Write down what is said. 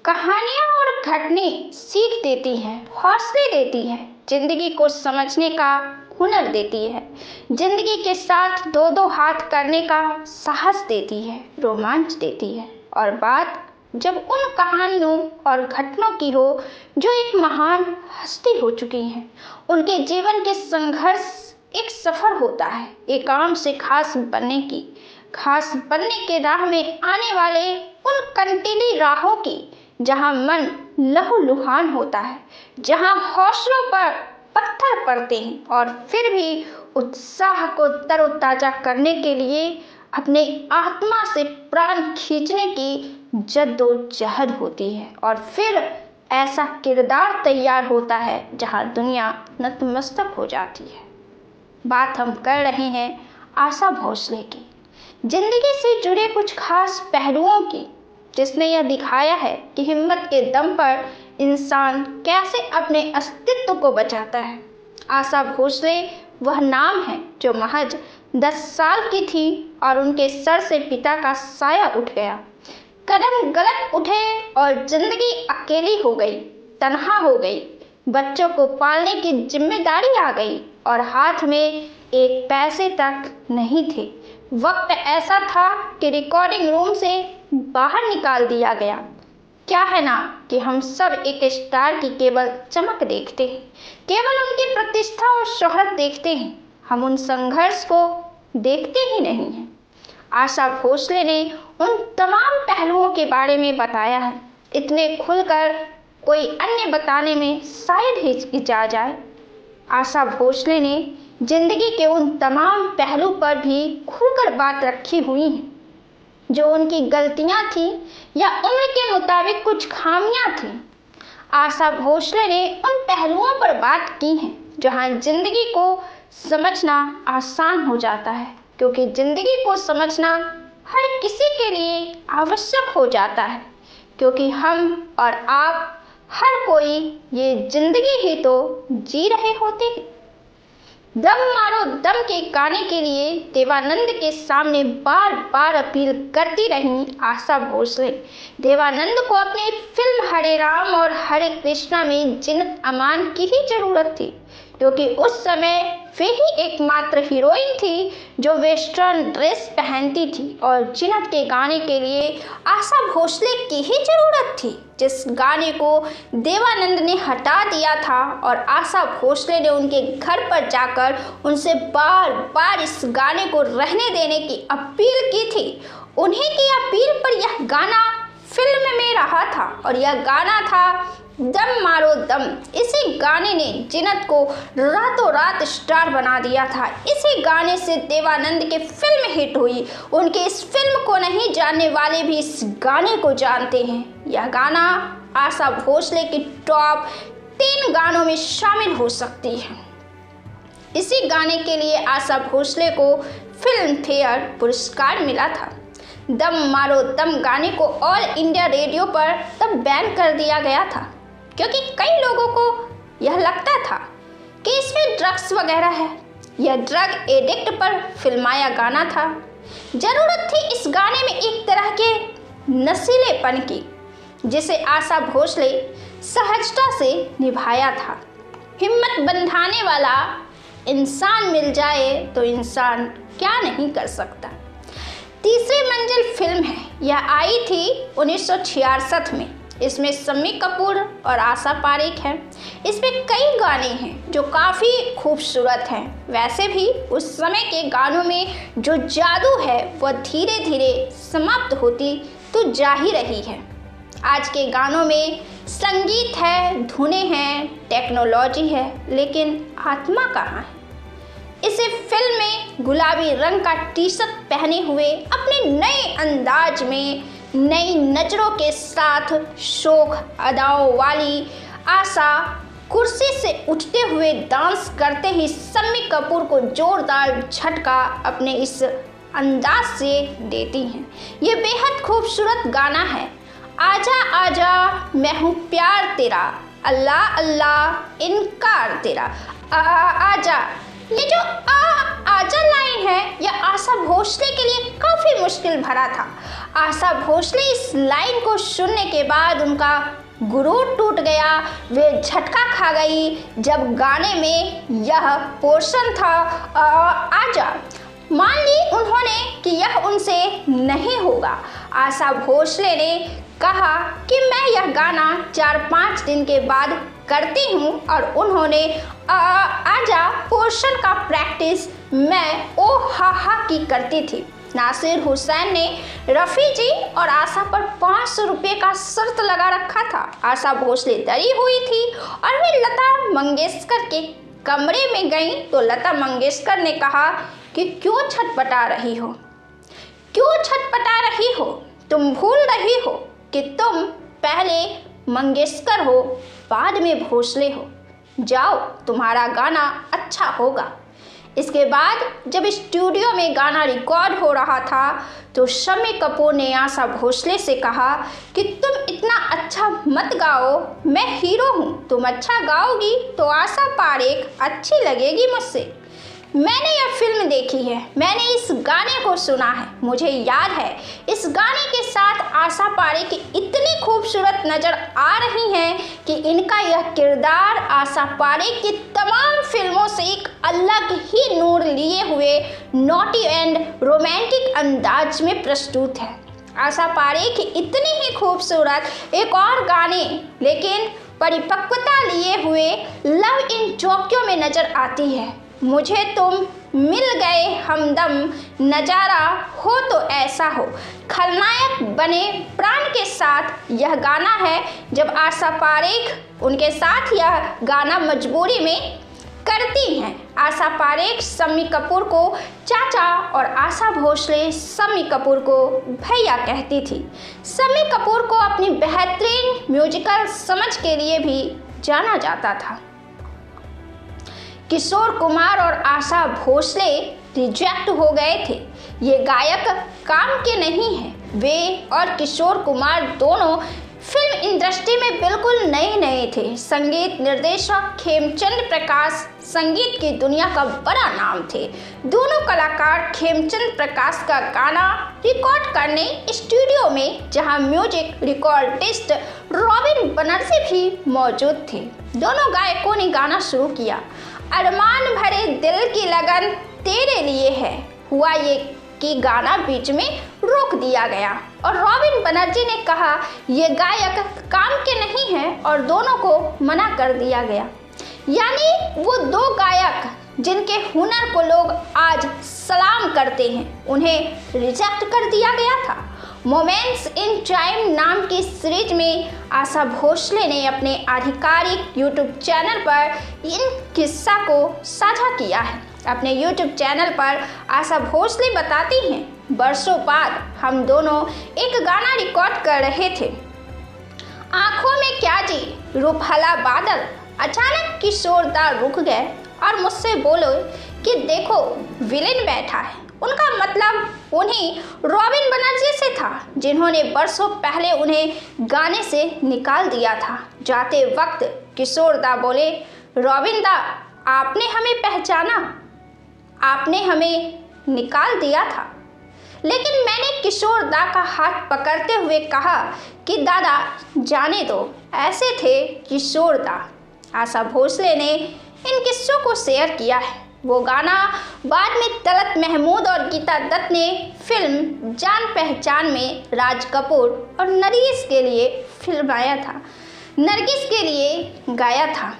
कहानियाँ और घटने सीख देती हैं, हौसले देती हैं, जिंदगी को समझने का हुनर देती है, जिंदगी के साथ दो दो हाथ करने का साहस देती है, रोमांच देती है। और बात जब उन कहानियों और घटनों की हो जो एक महान हस्ती हो चुकी हैं, उनके जीवन के संघर्ष एक सफर होता है, एक आम से खास बनने के राह में आने वाले उन कंटीली राहों की, जहां मन लहूलुहान होता है, जहां हौसलों पर पत्थर पड़ते हैं और फिर भी उत्साह को तरोताजा करने के लिए अपने आत्मा से प्राण खींचने की जद्दोजहद होती है। और फिर ऐसा किरदार तैयार होता है जहां दुनिया नतमस्तक हो जाती है। बात हम कर रहे हैं आशा भोसले की, जिंदगी से जुड़े कुछ खास पहलुओं की, जिसने यह दिखाया है कि हिम्मत के दम पर इंसान कैसे अपने अस्तित्व को बचाता है। आशा भोसले वह नाम है जो महज 10 साल की थी और उनके सर से पिता का साया उठ गया। कदम गलत उठे और जिंदगी अकेली हो गई, तन्हा हो गई। बच्चों को पालने की जिम्मेदारी आ गई और हाथ में एक पैसे तक नहीं थे। वक्त ऐसा था कि रिकॉर्डिंग रूम से बाहर निकाल दिया गया। क्या है ना कि हम सब एक स्टार की केवल चमक देखते हैं, केवल उनकी प्रतिष्ठा और शोहरत देखते हैं, हम उन संघर्ष को देखते ही नहीं हैं। आशा भोसले ने उन तमाम पहलुओं के बारे में बताया है, इतने खुलकर कोई अन्य बताने में शायद हिचकिचा जाए। आशा भोसले ने जिंदगी के उन तमाम पहलू पर भी खुलकर बात रखी हुई है, जो उनकी गलतियां थी या उम्र के मुताबिक कुछ खामियां थी। आशा भोसले ने उन पहलुओं पर बात की है जहां जिंदगी को समझना आसान हो जाता है, क्योंकि जिंदगी को समझना हर किसी के लिए आवश्यक हो जाता है, क्योंकि हम और आप हर कोई ये जिंदगी ही तो जी रहे होते हैं। दम मारो दम के गाने के लिए देवानंद के सामने बार बार अपील करती रहीं आशा भोसले। देवानंद को अपनी फिल्म हरे राम और हरे कृष्णा में जीनत अमान की ही जरूरत थी, क्योंकि उस समय वे ही एकमात्र हीरोइन थी जो वेस्टर्न ड्रेस पहनती थी और जीनत के गाने के लिए आशा भोसले की ही जरूरत थी, जिस गाने को देवानंद ने हटा दिया था। और आशा भोसले ने उनके घर पर जाकर उनसे बार बार इस गाने को रहने देने की अपील की थी। उन्हीं की अपील पर यह गाना फिल्म में रहा था और यह गाना था दम मारो दम। इसी गाने ने जीनत को रातों रात स्टार बना दिया था। इसी गाने से देवानंद की फिल्म हिट हुई। उनके इस फिल्म को नहीं जानने वाले भी इस गाने को जानते हैं। यह गाना आशा भोसले की टॉप 3 गानों में शामिल हो सकती है। इसी गाने के लिए आशा भोसले को फिल्म फेयर पुरस्कार मिला था। दम मारो दम गाने को ऑल इंडिया रेडियो पर तब बैन कर दिया गया था, क्योंकि कई लोगों को यह लगता था कि इसमें ड्रग्स वगैरह है। यह ड्रग एडिक्ट पर फिल्माया गाना था। जरूरत थी इस गाने में एक तरह के नशीलेपन की, जिसे आशा भोसले सहजता से निभाया था। हिम्मत बंधाने वाला इंसान मिल जाए तो इंसान क्या नहीं कर सकता। तीसरी मंजिल फिल्म है, यह आई थी 1966 में। इसमें शम्मी कपूर और आशा पारेख हैं। इसमें कई गाने हैं जो काफ़ी खूबसूरत हैं। वैसे भी उस समय के गानों में जो जादू है वह धीरे धीरे समाप्त होती तो जा ही रही है। आज के गानों में संगीत है, धुनें हैं, टेक्नोलॉजी है, लेकिन आत्मा कहाँ है? इसे फिल्म में गुलाबी रंग का टी-शर्ट पहने हुए अपने नए अंदाज में नई नजरों के साथ शोक अदाओं वाली आशा कुर्सी से उठते हुए डांस करते ही शम्मी कपूर को जोरदार झटका अपने इस अंदाज से देती हैं। ये बेहद खूबसूरत गाना है। आजा आजा मैं हूँ प्यार तेरा, अल्लाह अल्लाह इनकार तेरा। आजा। ये जो आजा लाइन है यह आशा भोसले के लिए काफ़ी मुश्किल भरा था। आशा भोसले इस लाइन को सुनने के बाद उनका गुरूर टूट गया। वे झटका खा गई जब गाने में यह पोर्शन था, आजा। मान ली उन्होंने कि यह उनसे नहीं होगा। आशा भोसले ने कहा कि मैं यह गाना 4-5 दिन के बाद करती हूँ और उन्होंने आजा पोर्शन का प्रैक्टिस मैं ओ हा की करती थी। नासिर हुसैन ने रफ़ी जी और आशा पर 500 रुपये का शर्त लगा रखा था। आशा भोसले डरी हुई थी और वे लता मंगेशकर के कमरे में गई तो लता मंगेशकर ने कहा कि क्यों छटपटा रही हो, क्यों छटपटा रही हो? तुम भूल रही हो कि तुम पहले मंगेशकर हो, बाद में भोसले हो। जाओ, तुम्हारा गाना अच्छा होगा। इसके बाद जब स्टूडियो में गाना रिकॉर्ड हो रहा था तो शम्मी कपूर ने आशा भोसले से कहा कि तुम इतना अच्छा मत गाओ, मैं हीरो हूँ, तुम अच्छा गाओगी तो आशा पारेख अच्छी लगेगी मुझसे। मैंने यह फिल्म देखी है, मैंने इस गाने को सुना है, मुझे याद है इस गाने के साथ आशा पारेख इतनी खूबसूरत नज़र आ रही हैं कि इनका यह किरदार आशा पारेख की तमाम फिल्मों से एक अलग ही नूर लिए हुए नॉटी एंड रोमांटिक अंदाज में प्रस्तुत है। आशा पारेख इतनी ही खूबसूरत एक और गाने लेकिन परिपक्वता लिए हुए लव इन टोक्यो में नज़र आती है। मुझे तुम मिल गए हमदम, नज़ारा हो तो ऐसा हो। खलनायक बने प्राण के साथ यह गाना है। जब आशा पारेख उनके साथ यह गाना मजबूरी में करती हैं। आशा पारेख शम्मी कपूर को चाचा और आशा भोसले शम्मी कपूर को भैया कहती थी। शम्मी कपूर को अपनी बेहतरीन म्यूजिकल समझ के लिए भी जाना जाता था। किशोर कुमार और आशा भोसले रिजेक्ट हो गए थे। ये गायक काम के नहीं हैं। वे और किशोर कुमार दोनों फिल्म इंडस्ट्री में बिल्कुल नए थे। संगीत निर्देशक खेमचंद प्रकाश संगीत की दुनिया का बड़ा नाम थे। दोनों कलाकार खेमचंद प्रकाश का गाना रिकॉर्ड करने स्टूडियो में, जहां म्यूजिक रिकॉर्डिस्ट रॉबिन बनर्जी भी मौजूद थे। दोनों गायकों ने गाना शुरू किया। अरमान भरे दिल की लगन तेरे लिए है। हुआ ये कि गाना बीच में रोक दिया गया और रॉबिन बनर्जी ने कहा ये गायक काम के नहीं हैं और दोनों को मना कर दिया गया। यानी वो दो गायक जिनके हुनर को लोग आज सलाम करते हैं, उन्हें रिजेक्ट कर दिया गया था। मोमेंट्स इन टाइम नाम की सीरीज में आशा भोसले ने अपने आधिकारिक यूट्यूब चैनल पर इन किस्सा को साझा किया है। अपने यूट्यूब चैनल पर आशा भोसले बताती हैं, बरसों बाद हम दोनों एक गाना रिकॉर्ड कर रहे थे। आंखों में क्या जी रूपहला बादल। अचानक किशोर दा रुक गए और मुझसे बोले कि देखो विलेन बैठा है। उनका मतलब उन्हीं रॉबिन बनर्जी से था जिन्होंने बरसों पहले उन्हें गाने से निकाल दिया था। जाते वक्त किशोर दा बोले, रॉबिन दा आपने हमें पहचाना, आपने हमें निकाल दिया था। लेकिन मैंने किशोर दा का हाथ पकड़ते हुए कहा कि दादा जाने दो, ऐसे थे किशोर दा। आशा भोसले ने इन किस्सों को शेयर किया है। वो गाना बाद में तलत महमूद और गीता दत्त ने फिल्म जान पहचान में राज कपूर और नरगिस के लिए फिल्माया था, नरगिस के लिए गाया था।